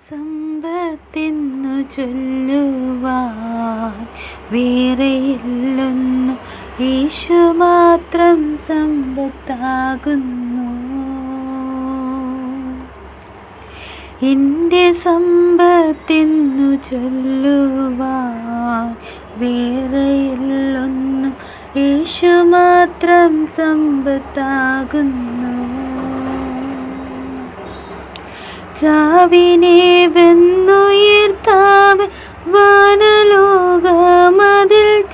സമ്പത്തെന്നു ചൊല്ലുവാൻ വേറെയില്ലൊന്നു, യേശു മാത്രം സമ്പത്താകുന്നു. എൻ്റെ സമ്പത്തെന്നു ചൊല്ലുവാൻ വേറെയില്ലൊന്നു, യേശു മാത്രം സമ്പത്താകുന്നു. ചാവിനെ വെന്നുയർത്താവ് വാനലോകമതിൽ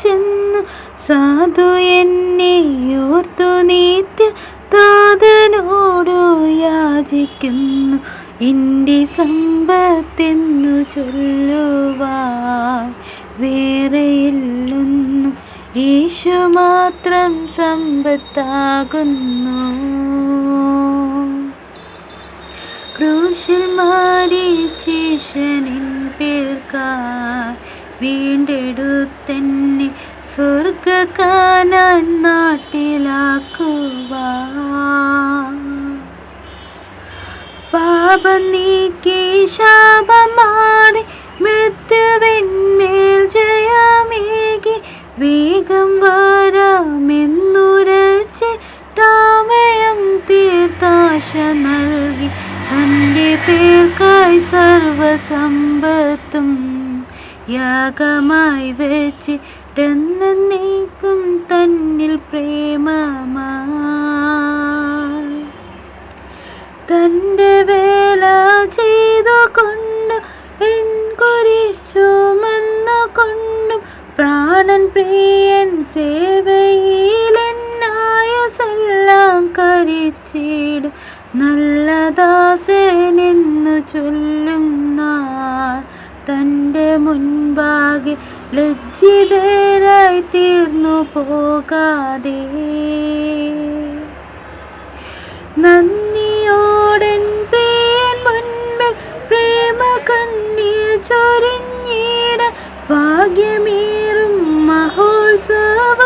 ചെന്നു, സാധു എന്നെ ഓർത്തു നിത്യ താതനോടു യാചിക്കുന്നു. എൻ്റെ സമ്പത്തെന്നു ചൊല്ലുവാൻ വേറെയില്ലൊന്നു, യേശു മാത്രം സമ്പത്താകുന്നു. ക്രൂശിൽ മരിച്ചേശനിൻ പേർക്കായി വീണ്ടെടുത്തെന്നെ സ്വർഗ്ഗകാനാൻ നാട്ടിലാക്കുവാൻ. പാപം നീക്കി ശാപം മാറി മൃത്യുവിന്മേൽ ജയമേകി, വേഗം വരാമെന്നുരച്ചിട്ടാമയം തീർത്താശ നൽകി. തൻ്റെ പേർക്കായി സർവസമ്പത്തും യാഗമായി വെച്ചിട്ടെന്നേക്കും തന്നിൽ പ്രേമമായി. തൻ്റെ വേല ചെയ്തുകൊണ്ടും എൻ കുരിശ് ചുമന്നുകൊണ്ടും പ്രാണൻ പ്രിയൻ സേവയിലെന്നായുസെല്ലാം കരിച്ചിടും. നല്ല ദാസനെന്നു ചൊല്ലും നാൾ തൻ്റെ മുൻപാകെ ലജ്ജിതരായി തീർന്നു പോകാതെ, നന്ദിയോടൻ പ്രിയൻ മുൻപിൽ പ്രേമ കണ്ണീർ ചൊരിഞ്ഞിട. ഭാഗ്യമേറും മഹോത്സവ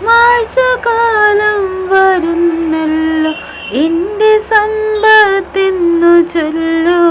മാഴ്ചകാലം വരുന്നല്ലോ, എൻ്റെ സമ്പത്തെന്നു ചൊല്ലു